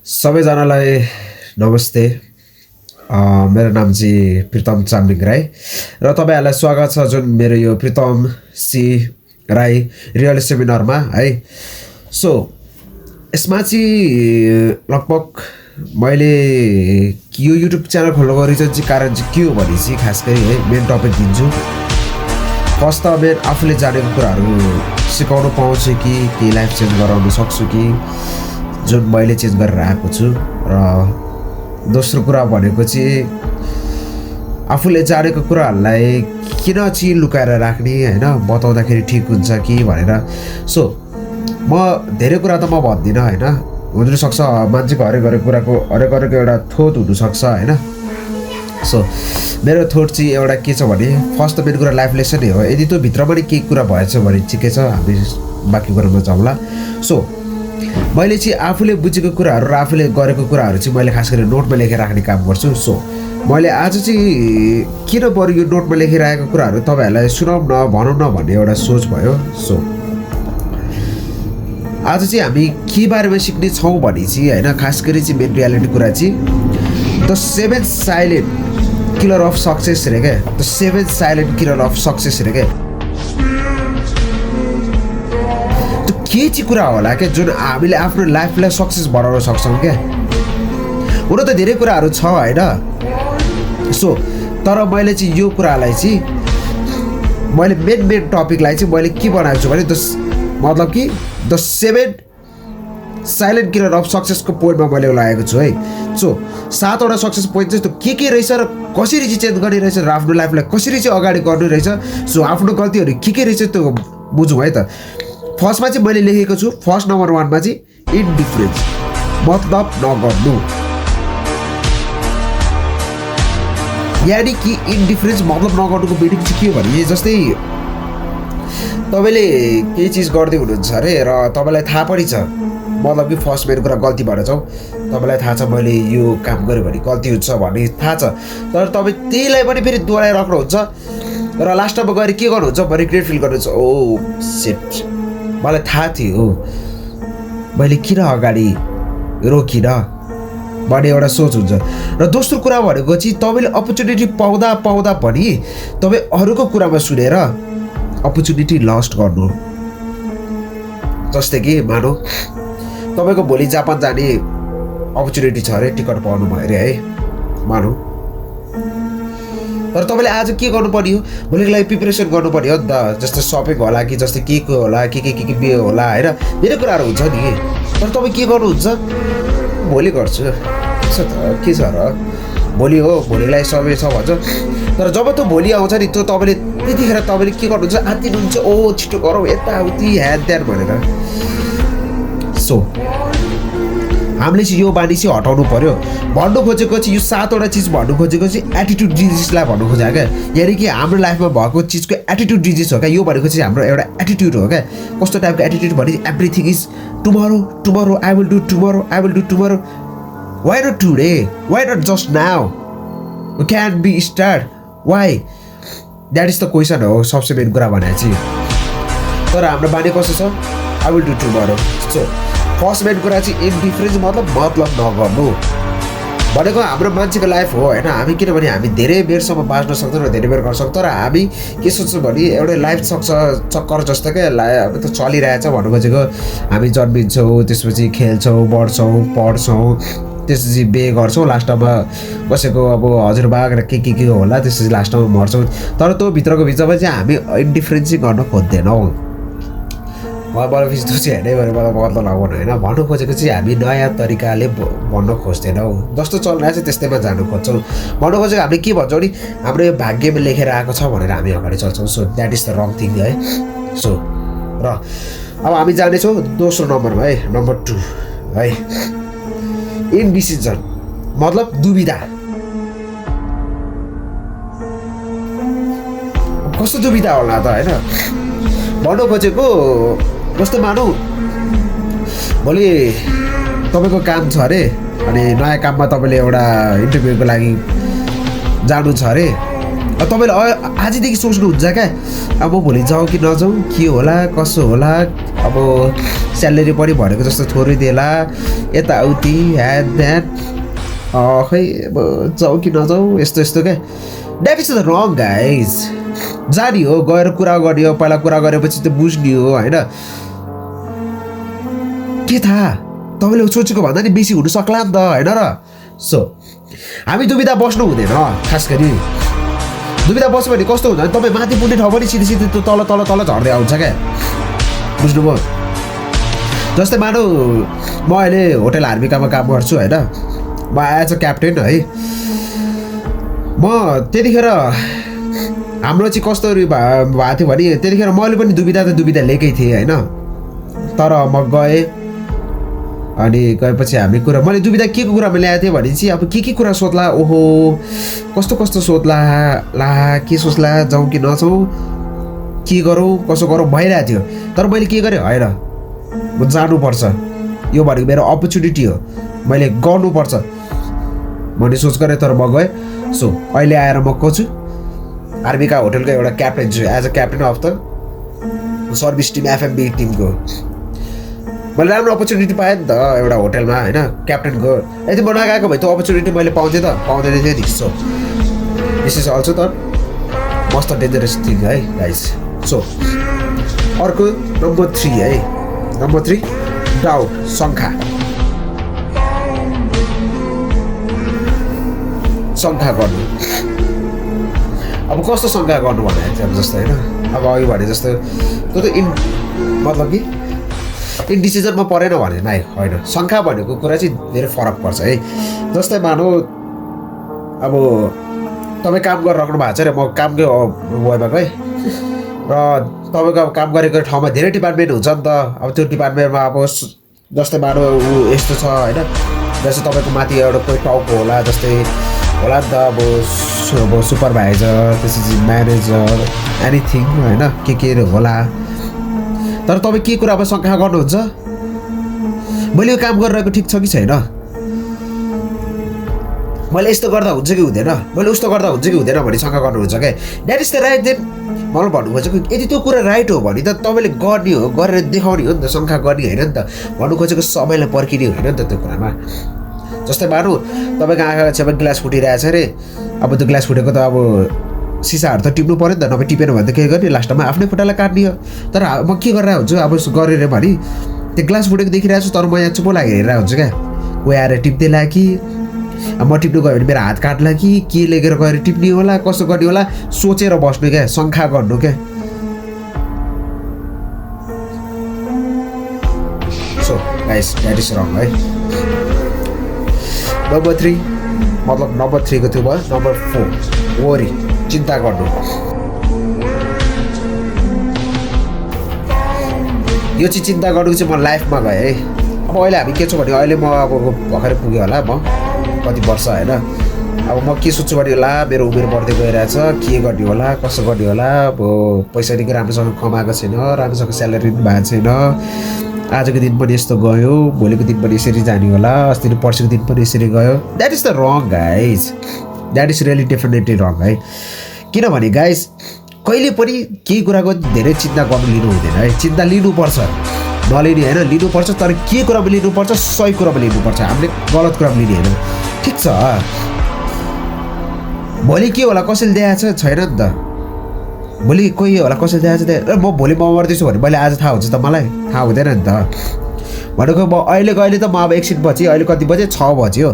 सबैजनालाई नमस्ते। मेरो नाम चाहिँ प्रितम चामलिङ राई र तपाईँहरूलाई स्वागत छ जुन मेरो यो प्रितम सी राई रियल सेमिनारमा है। सो यसमा चाहिँ लगभग मैले यो युट्युब च्यानल खोल्नुको रिजन चाहिँ कारण चाहिँ के हो भने चाहिँ खास गरी है मेन टपिक दिन्छु। फर्स्ट त मेन आफूले जानेको कुराहरू सिकाउनु पाउँछु कि लाइफ चेन्ज गराउन सक्छु कि जुन मैले चेन्ज गरेर आएको छु। र दोस्रो कुरा भनेको चाहिँ आफूले जानेको कुराहरूलाई किन चाहिँ लुकाएर राख्ने होइन, बताउँदाखेरि ठिक हुन्छ कि भनेर। सो म धेरै कुरा त म भन्दिनँ होइन, हुनसक्छ मान्छेको हरेक कुराको हरेक एउटा थोट हुनसक्छ होइन। सो मेरो थोट चाहिँ एउटा के छ भने फर्स्ट त मेन कुरा लाइफ लेसनै हो। यदि त्यो भित्रमा नि केही कुरा भएछ भने ठिकै छ, हामी बाँकी कुरामा जाउँला। सो मैले चाहिँ आफूले बुझेको कुराहरू र आफूले गरेको कुराहरू चाहिँ मैले खास गरी नोटमा लेखेर राख्ने काम गर्छु। सो मैले आज चाहिँ किन बरु यो नोटमा लेखिरहेको कुराहरू तपाईँहरूलाई सुनाउँ न भनौँ न भन्ने एउटा सोच भयो। सो आज चाहिँ हामी के बारेमा सिक्ने छौँ भने चाहिँ होइन, खास गरी चाहिँ मेन रियालिटी कुरा चाहिँ the 7 silent killer of success रे क्या। The 7 silent killer of success रे क्या। के चाहिँ कुरा होला क्या जुन हामीले आफ्नो लाइफलाई सक्सेस बनाउन सक्छौँ क्या। हुन त धेरै कुराहरू छ होइन। सो तर मैले चाहिँ यो कुरालाई चाहिँ मैले मेन टपिकलाई चाहिँ मैले के बनाएको छु भने मतलब कि द 7 साइलेन्ट किलर अफ सक्सेसको पोइन्टमा मैले लगाएको छु है। सो 7वटा सक्सेस पोइन्ट चाहिँ के रहेछ र कसरी चाहिँ चेन्ज गर्ने रहेछ र आफ्नो लाइफलाई कसरी चाहिँ अगाडि गर्नु रहेछ। सो आफ्नो गल्तीहरू के रहेछ त्यो बुझौँ है त। फर्स्टमा चाहिँ मैले लेखेको छु, फर्स्ट नम्बर 1मा चाहिँ इन्डिफरेन्स मतलब नगर्नु। यानि कि इन्डिफरेन्स मतलब नगर्नुको मिनिङ चाहिँ के हो भने जस्तै तपाईँले केही चिज गर्दै हुनुहुन्छ अरे र तपाईँलाई थाहा पनि छ, मतलब कि फर्स्ट मेरो कुरा गल्ती भएर जाउँ, तपाईँलाई थाहा छ मैले यो काम गरेँ भने गल्ती हुन्छ भन्ने थाहा छ, तर तपाईँ त्यहीलाई पनि फेरि दोहोऱ्याइराख्नुहुन्छ र लास्टमा गएर के गर्नुहुन्छ भने रिग्रेट फिल गर्नुहुन्छ। ओ सेट, मलाई थाहा थियो, मैले किन अगाडि रोकिनँ भन्ने एउटा सोच हुन्छ। र दोस्रो कुरा भनेको चाहिँ तपाईँले अपर्च्युनिटी पाउँदा पनि तपाईँ अरूको कुरामा सुनेर अपर्च्युनिटी लस्ट गर्नु। जस्तै कि मानौ तपाईँको भोलि जापान जाने अपर्च्युनिटी छ अरे, टिकट पाउनु भयो अरे है मानौ, तर तपाईँले आज के गर्नु पर्यो, भोलिको लागि प्रिपरेसन गर्नु पर्यो नि त। जस्तै सपिङ होला कि जस्तै के होला के बिहे होला होइन, धेरै कुराहरू हुन्छ नि। तर तपाईँ के गर्नुहुन्छ, भोलि गर्छु के छ र, भोलि हो, भोलिको लागि समय छ भन्छ। तर जब त्यो भोलि आउँछ नि त्यो तपाईँले त्यतिखेर तपाईँले के गर्नुहुन्छ, आत्तिनुहुन्छ, ओ छिटो गरौँ यताउति ह्यान त्यान भनेर। सो हामीले चाहिँ यो बानी चाहिँ हटाउनु पर्यो। भन्नु खोजेको चाहिँ यो 7वटा चिज भन्नु खोजेको चाहिँ एटिट्युड डिजिजलाई भन्नु खोजेको क्या। यानि कि हाम्रो लाइफमा भएको चिजको एटिट्युड डिजिज हो क्या। यो भनेको चाहिँ हाम्रो एउटा एटिट्युड हो क्या। कस्तो टाइपको एटिट्युड भने everything is tomorrow I will do tomorrow why not today, why not just now, can be start why, that is the question हो सबसे मेन कुरा भने चाहिँ। तर हाम्रो बानी कस्तो छ, I will do tomorrow. So first main कुरा चाहिँ इन्डिफरेन्स मतलब नगर्नु भनेको हाम्रो मान्छेको लाइफ हो होइन। हामी किनभने हामी धेरै बेरसम्म बाँच्न सक्दैनौँ, धेरै बेर गर्न सक्छौँ, तर हामी के सोच्छौँ भने एउटै लाइफ चक्कर जस्तो क्या अब त चलिरहेछ भन्नु खोजेको। हामी जन्मिन्छौँ, त्यसपछि खेल्छौँ, बढ्छौँ, पढ्छौँ, त्यसपछि बिहे गर्छौँ, लास्टमा बसेको अब हजुरबा के होला, त्यसपछि लास्टमा मर्छौँ। तर त्यो भित्रको बिचमा चाहिँ हामी इन्डिफरेन्स चाहिँ गर्न खोज्दैनौँ। मलाई फेरि त्यो चाहिँ हेर्नै भने मलाई मतलब लगाउनु होइन, भन्नु खोजेको चाहिँ हामी नयाँ तरिकाले भन्न खोज्दैनौँ, जस्तो चलिरहेको छ त्यस्तैमा जानु खोज्छौँ। भन्नु खोजेको हामीले के भन्छौँ नि, हाम्रो यो भाग्यमा लेखेर आएको छ भनेर हामी अगाडि चल्छौँ। So that is the wrong thing है। सो र अब हामी जानेछौँ दोस्रो नम्बरमा है, नम्बर 2 है, इन्डिसिजन मतलब दुविधा। कस्तो दुविधा होला त होइन, भन्नु खोजेको जस्तो मानौ भोलि तपाईँको काम छ अरे अनि नयाँ काममा तपाईँले एउटा इन्टरभ्यूको लागि जानु छ अरे तपाईँले आजदेखि सोच्नुहुन्छ क्या अब म भोलि जाउँ कि नजाउँ के होला कसो होला अब स्यालेरी पनि भनेको जस्तो थोरै देला यताउति ह्यान ध्यान खै अब जाउँ कि नजाउँ यस्तो यस्तो क्या that is the wrong guys जाने हो गएर कुरा गर्ने हो पहिला कुरा गरेपछि त बुझ्ने हो होइन के थाहा तपाईँले सोचेको भन्दा नि बेसी हुनु सक्ला नि त होइन र सो हामी दुविधा बस्नु हुँदैन खास गरी दुविधा बस्यो भने कस्तो हुन्छ भने तपाईँ माथि पुग्ने ठाउँ पनि सिधै सिधै त्यो तल तल तल झर्दै आउँछ क्या बुझ्नुभयो जस्तै मानौ म अहिले होटल हार्मिकामा काम गर्छु होइन म एज अ क्याप्टेन है म त्यतिखेर हाम्रो चाहिँ कस्तो भएको थियो भने त्यतिखेर मैले पनि दुविधा लिएकै थिएँ होइन तर म गएँ अनि गएपछि हामी कुरा मैले दुविधा के को कुरामा ल्याएको थिएँ भने चाहिँ अब के कुरा सोध्ला ओहो कस्तो सोध्ला ला के सोच्ला जाउँ कि नजाउँ के गरौँ कसो गरौँ भइरहेको थियो तर मैले के गरेँ होइन म जानुपर्छ यो भनेको मेरो अपर्च्युनिटी हो मैले गर्नुपर्छ भन्ने सोच गरेँ तर म गएँ सो अहिले आएर म को छु आर्मीका होटलको एउटा क्याप्टेन छु as a captain of the service team FMB टिमको मैले राम्रो अपर्च्युनिटी पाएँ नि त एउटा होटलमा होइन क्याप्टेनको यदि म नगएको भए त्यो अपर्च्युनिटी मैले पाउँथेँ त पाउँदैन थिएँ नि सो दिस इज अल्सो त मस्त डेन्जरस थिङ है गाइज सो अर्को नम्बर 3 है नम्बर 3 डाउट शङ्का गर्नु अब कस्तो शङ्का गर्नु भने चाहिँ अब जस्तो होइन अब अघि भने जस्तो त्यो त मतलब कि इन्डिसिजनमा परेन भने नै होइन शङ्का भनेको कुरा चाहिँ धेरै फरक पर्छ है जस्तै मानौ अब तपाईँ काम गरेर राख्नु भएको छ र म कामकै वेमा गएँ र तपाईँको अब काम गरेको ठाउँमा धेरै डिपार्टमेन्ट हुन्छ नि त अब त्यो डिपार्टमेन्टमा अब जस्तै मानौ यस्तो छ होइन जस्तै तपाईँको माथि एउटा कोही टाउको होला जस्तै होला नि त अब सुपरभाइजर त्यसपछि म्यानेजर एनिथिङ होइन के होला तर तपाईँ के कुरामा शङ्का गर्नुहुन्छ मैले यो काम गरिरहेको ठिक छ कि छैन मैले यस्तो गर्दा हुन्छ कि हुँदैन मैले उस्तो गर्दा हुन्छ कि हुँदैन भन्ने शङ्का गर्नुहुन्छ क्या that is the right then मलाई भन्नु खोजेको यदि त्यो कुरा राइट हो भने त तपाईँले गर्ने हो गरेर देखाउने हो नि त शङ्का गर्ने होइन नि त भन्नु खोजेको सबैलाई पर्खिने होइन नि त त्यो कुरामा जस्तै मानौँ तपाईँको आँखाको छेउमा ग्लास फुटिरहेछ अरे अब त्यो ग्लास फुटेको त अब सिसाहरू त टिप्नु पऱ्यो नि त नभए टिपेन भने त के गर्ने लास्टमा आफ्नै खुट्टालाई काट्ने हो तर म के गरेर हुन्छु अब गरेर भने त्यो ग्लास फुटेको देखिरहेको छु तर म यहाँ चुप्पो लागेर हेरेर हुन्छु क्या कोही आएर टिप्दैला कि अब म टिप्नु गयो भने मेरो हात काट्ला कि के लेखेर गएर टिप्ने होला कसो गर्ने होला सोचेर बस्नु क्या शङ्का गर्नु क्या सो गाइस द्याट इज रङ है नम्बर 3 मतलब नम्बर 3 को त्यो भयो नम्बर 4 वरी चिन्ता गर्नु यो चाहिँ चिन्ता गर्नुको चाहिँ म लाइफमा गएँ है अब अहिले हामी के छ भने अहिले म अब भर्खरै पुगेँ होला म कति वर्ष होइन अब म के सोच्छु भने होला मेरो उमेर बढ्दै गइरहेछ के गर्ने होला कसो गर्ने होला अब पैसा निकै राम्रोसँग कमाएको छैन राम्रोसँग स्यालेरी पनि भएको छैन आजको दिन पनि यस्तो गयो भोलिको दिन पनि यसरी जाने होला अस्ति पर्सिको दिन पनि यसरी गयो that is the wrong guys that is really definitely wrong है किनभने गाइज कहिले पनि केही कुराको धेरै चिन्ता गर्नु लिनु हुँदैन है चिन्ता लिनुपर्छ नलिने होइन लिनुपर्छ तर के कुरामा लिनुपर्छ सही कुरामा लिनुपर्छ हामीले गलत कुरामा लिने होइन ठिक छ भोलि के होला कसैले देखाएको छैन नि त भोलि कोही होला कसैले देखाएको छ म भोलि म मर्दैछु भने मैले आज थाहा हुन्छ त मलाई थाहा हुँदैन नि त भनेको म अहिले त म अब एकछिनपछि अहिले कति बजे 6 बज्यो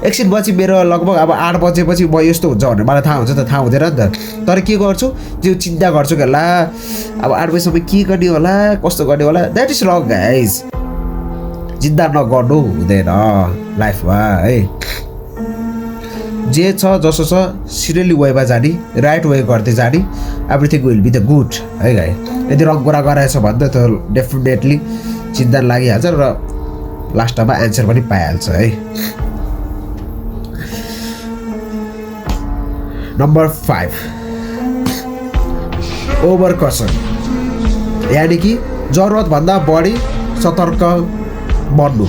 एकछिनपछि मेरो लगभग अब 8 बजेपछि म यस्तो हुन्छ भनेर मलाई थाहा हुन्छ त थाहा हुँदैन नि त तर के गर्छु त्यो चिन्ता गर्छु कि ला अब 8 बजीसम्म के गर्ने होला कस्तो गर्ने होला द्याट इज रङ गाइज चिन्ता नगर्नु हुँदैन लाइफमा है जे छ जसो छ सिरियली वेमा जाने राइट वे गर्दै जाने everything will be the good है गाई यदि रङ कुरा गराएछ भने त डेफिनेटली चिन्ता लागिहाल्छ र लास्टमा एन्सर पनि पाइहाल्छ है नम्बर 5 ओभर कसन यानि कि जरुरतभन्दा बढी सतर्क बन्नु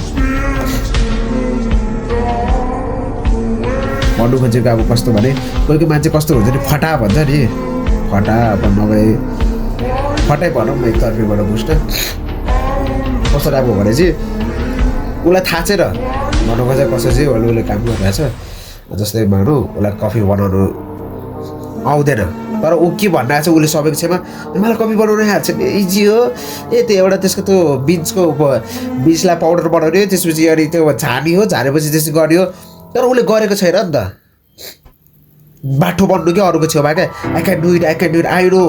भन्नु खोजेको अब कस्तो भने कोही कोही मान्छे कस्तो हुन्छ नि फटा भन्छ नि फटा अब नभए फटाइ भनौँ न एकतर्फीबाट बुझ्न कस्तो राम्रो भने चाहिँ उसलाई थाहा छैन भन्नु खोजेको कसो चाहिँ उसले काम गरिरहेछ जस्तै मानौँ उसलाई कफी बनाउनु आउँदैन तर ऊ के भनिरहेको छ उसले सबैको छेमा मलाई कफी बनाउनु आएको छ इजी हो त्यो एउटा त्यसको त्यो बिजलाई पाउडर बनाउने त्यसपछि अनि त्यो झार्ने हो झारेपछि त्यसरी गर्ने हो तर उसले गरेको छैन नि त बाठो बन्नु क्या अरूको छेउमा क्या I can do it I know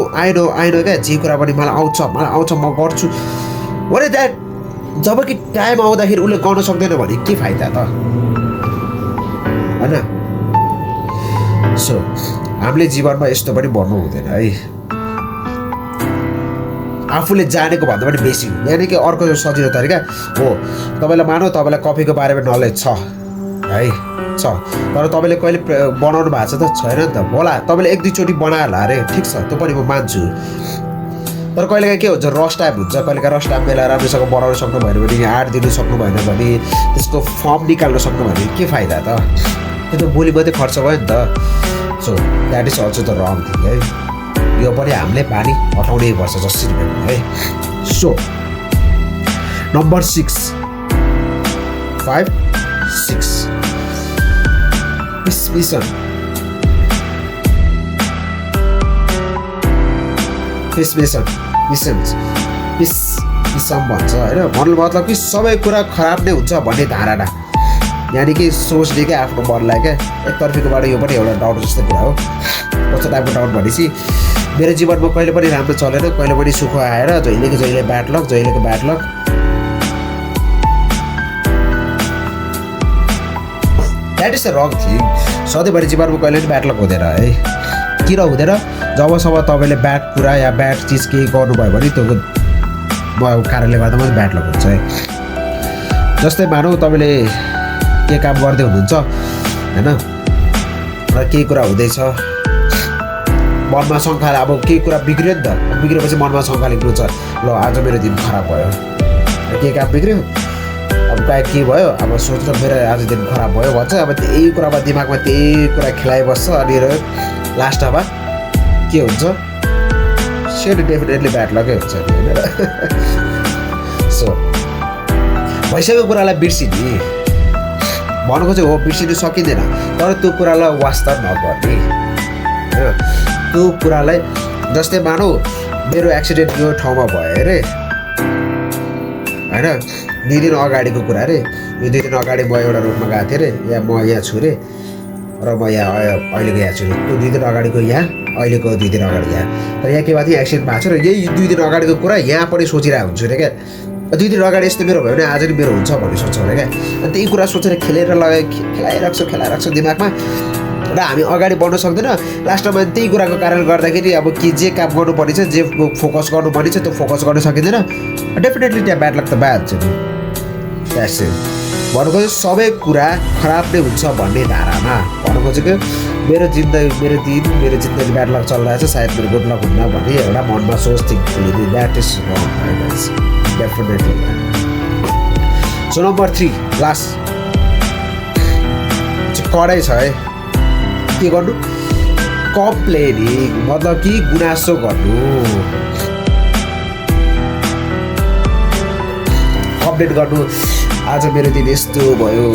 क्या जे कुरा पनि मलाई आउँछ म गर्छु भने द्याट जब कि टाइम आउँदाखेरि उसले गर्न सक्दैन भने के फाइदा त होइन सो हामीले जीवनमा यस्तो पनि भन्नु हुँदैन है आफूले जानेको भन्दा पनि बेसी यानि कि अर्को सजिलो तरिका हो तपाईँलाई मानौ तपाईँलाई कफीको बारेमा नलेज छ है छ तर तपाईँले कहिले बनाउनु भएको छ त छैन नि त होला तपाईँले एक दुईचोटि बनाएर होला अरे ठिक छ त्यो पनि म मान्छु तर कहिलेकाहीँ के हुन्छ रस टाइप हुन्छ कहिलेकाहीँ रस टाइप बेला राम्रोसँग बनाउन सक्नु भएन भने आँट दिनु सक्नु भएन भने त्यसको फर्म निकाल्न सक्नु भने के फाइदा त त्यो त भोलि मात्रै खर्च भयो नि त so that is also the wrong thing है यो पनि हामीले पानी हटाउनै पर्छ जसरी पनि है सो नम्बर 6 5 6 पिसम भन्छ होइन भन्नु मतलब कि सबै कुरा खराब नै हुन्छ भन्ने धारणा यानि कि सोच्ने क्या आफ्नो मनलाई क्या एकतर्फीकोबाट यो पनि एउटा डाउट जस्तो कुरा हो कस्तो टाइपको डाउट भनेपछि मेरो जीवनमा कहिले पनि राम्रो चलेन कहिले पनि सुख आएर जहिले bad lock that is the wrong thing सधैँभरि जीवनमा कहिले पनि ब्याड लक हुँदैन है किन हुँदैन जबसम्म तपाईँले ब्याड कुरा या ब्याड चिज केही गर्नुभयो भने त्यो कारणले गर्दा मात्रै ब्याड लक हुन्छ है जस्तै मानौँ तपाईँले के काम गर्दै हुनुहुन्छ होइन र केही कुरा हुँदैछ मनमा शङ्का अब केही कुरा बिग्रियो नि त बिग्रेपछि मनमा शङ्का लेख्नुहुन्छ ल आज मेरो दिन खराब भयो केही काम बिग्रियो अब प्रायः के भयो अब सोच्न मेरो आज दिन खराब भयो भन्छ अब त्यही कुरामा दिमागमा त्यही कुरा खेलाइबस्छ अनि लास्टमा के हुन्छ सेट डेफिनेटली ब्याड लकै हुन्छ नि होइन सो भइसकेको कुरालाई बिर्सिने भन्नु खोजेको हो बिर्सिनु सकिँदैन तर त्यो कुरालाई वास्ता नगर्ने होइन त्यो कुरालाई जस्तै मानौ मेरो एक्सिडेन्ट यो ठाउँमा भयो अरे होइन 2 दिन अगाडिको कुरा अरे यो 2 दिन अगाडि म एउटा रुटमा गएको थिएँ अरे या म यहाँ छु अरे र म यहाँ अहिलेको यहाँ छु त्यो 2 दिन अगाडिको यहाँ अहिलेको 2 दिन अगाडि यहाँ तर यहाँ के भएको थियो एक्सिडेन्ट भएको छ र यही 2 दिन अगाडिको कुरा यहाँ पनि सोचिरहेको हुन्छु अरे क्या 2 दिन अगाडि यस्तो मेरो भयो भने आज नि मेरो हुन्छ भन्ने सोच्छ अरे क्या अनि त्यही कुरा सोचेर खेलाइराख्छ दिमागमा र हामी अगाडि बढ्न सक्दैन लास्टमा त्यही कुराको कारणले गर्दाखेरि अब के जे काम गर्नुपर्ने छ जे फोकस गर्नुपर्ने छ त्यो फोकस गर्न सकिँदैन डेफिनेटली त्यहाँ ब्याड लक त भइहाल्छ नि भन्नु खोजेको सबै कुरा खराब नै हुन्छ भन्ने धारणा भन्नु खोजेको मेरो जिन्दगी ब्याड लक चलिरहेछ सायद मेरो गुड लक हुन्न भन्ने एउटा मनमा सोच think that is wrong definitely so number 3 last कडै छ है के गर्नु कम्प्लेनिङ मतलब कि गुनासो गर्नु कम्प्लेन गर्नु आज मेरो दिन यस्तो भयो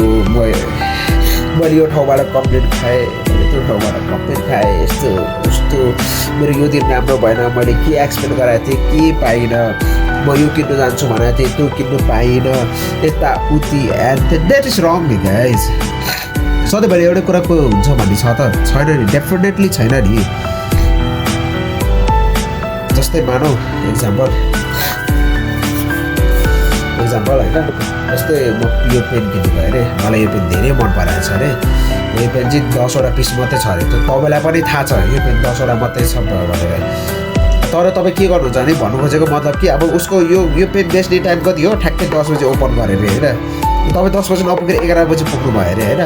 मैले यो ठाउँबाट कम्प्लेन खाएँ त्यो ठाउँबाट कम्प्लेन खाएँ यस्तो उस्तो मेरो यो दिन राम्रो भएन मैले के एक्सपेक्ट गराएको थिएँ के पाइनँ म यो किन्नु जान्छु भनेको थिएँ त्यो किन्नु पाइनँ यताउति एन्ड द्याट इज रङ नि गाइज सधैँभरि एउटै कुराको हुन्छ भन्ने छ त छैन नि डेफिनेटली छैन नि जस्तै मानौ एक्जाम्पल होइन जस्तै म यो पेन किनेको अरे मलाई यो पेन धेरै मन परेको छ अरे यो पेन चाहिँ 10वटा पिस मात्रै छ अरे तपाईँलाई पनि थाहा छ यो पेन 10वटा मात्रै छ भनेर तर तपाईँ के गर्नुहुन्छ भने भन्नु खोजेको मतलब कि अब उसको यो पेन बेच्ने टाइम कति हो ठ्याक्कै 10 बजे ओपन गरेर होइन तपाईँ 10 बजी नपुगेर 11 बजी पुग्नु भयो अरे होइन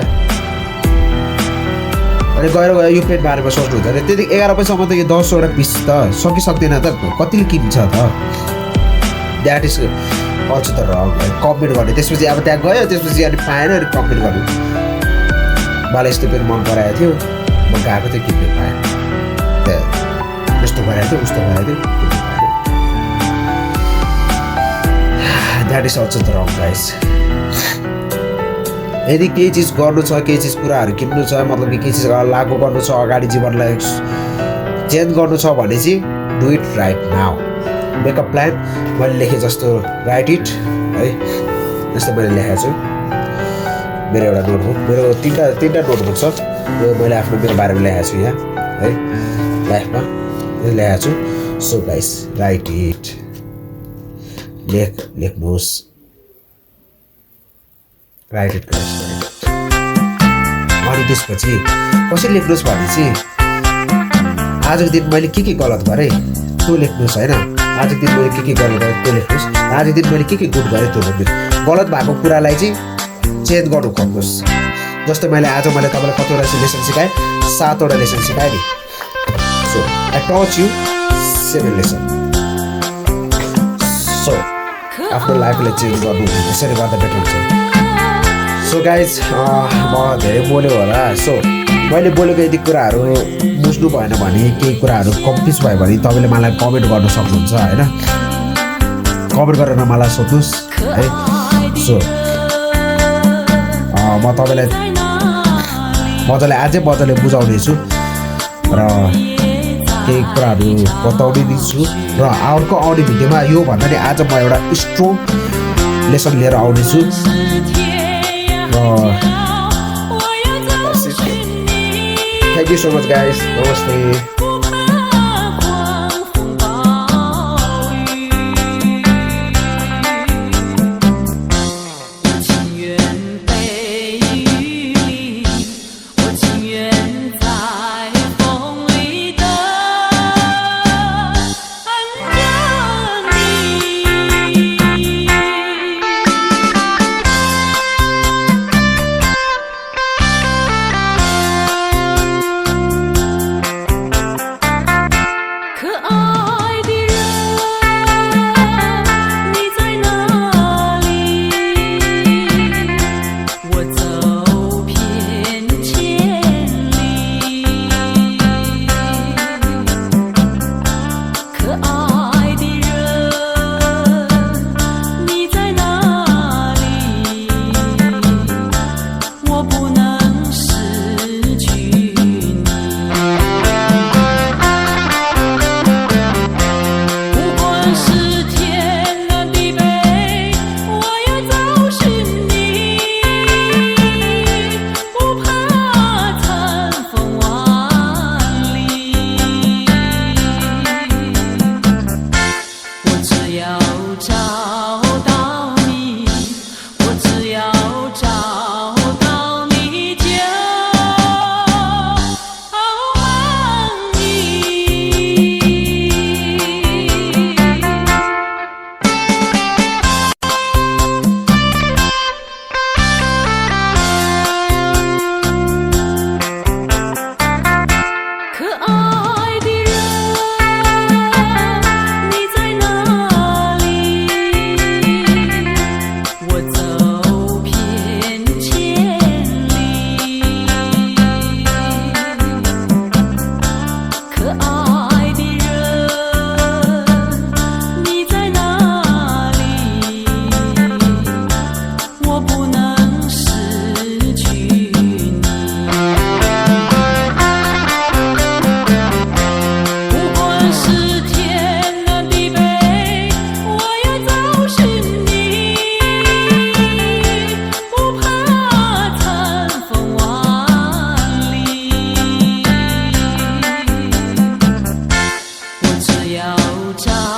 अनि गएर यो पेन बारेमा सोच्नुहुन्छ अरे त्यति 11 बजीसम्म त यो 10वटा पिस त सकिसक्दैन त कतिले किन्छ त द्याट इज अल्सो त रङ कम्प्लेन गर्ने त्यसपछि अब त्यहाँ गयो त्यसपछि अनि पाएन अनि कम्प्लेन गर्नु मलाई यस्तो पेन मन पराएको थियो म गएको थियो किन्नु पाएँ यस्तो भइरहेको थियो उस्तो भइरहेको थियो किन्नु पाएँ that is also the wrong guys यदि केही चिज गर्नु छ केही चिज कुराहरू किन्नु छ मतलब कि केही चिज लागु गर्नु छ अगाडि जीवनलाई चेन्ज गर्नु छ भने चाहिँ do it right now make a plan मैले लेखेँ जस्तो राइट इट है जस्तो मैले लेखेको छु मेरो एउटा नोटबुक मेरो तिनवटा नोटबुक छ यो मैले आफ्नो मेरो बारेमा लेखेको छु यहाँ है लाइफमा लेखेको छु सो गाइस राइट इट लेख्नुहोस् राइट इट गाइस अनि त्यसपछि कसरी लेख्नुहोस् भने चाहिँ आजको दिन मैले के गलत गरेँ त्यो लेख्नुहोस् होइन आजको दिन मैले के गलत गरेँ त्यो लेख्नुहोस् आजको दिन मैले के गुड गरेँ त्यो लेख्नुहोस् गलत भएको कुरालाई चाहिँ चेन्ज गर्नु खोज्नुहोस् जस्तो मैले तपाईँलाई कतिवटा लेसन सिकाएँ 7वटा लेसन सिकाएँ नि so I touch you 7 lesson so आफ्नो लाइफलाई चेन्ज गर्नु यसरी गर्दा बेटर हुन्छ सो गाइज म धेरै बोल्यो होला सो मैले बोलेको यदि कुराहरू बुझ्नु भएन भने केही कुराहरू कन्फ्युज भयो भने तपाईँले मलाई कमेन्ट गर्न सक्नुहुन्छ होइन कमेन्ट गरेर मलाई सोध्नुहोस् है सो म तपाईँलाई मजाले मजाले बुझाउने छु र केही कुराहरू बताउने दिन्छु र अर्को आउने भिडियोमा योभन्दा नि आज म एउटा स्ट्रङ लेसन लिएर आउनेछु र thank you so much guys नमस्ते要找。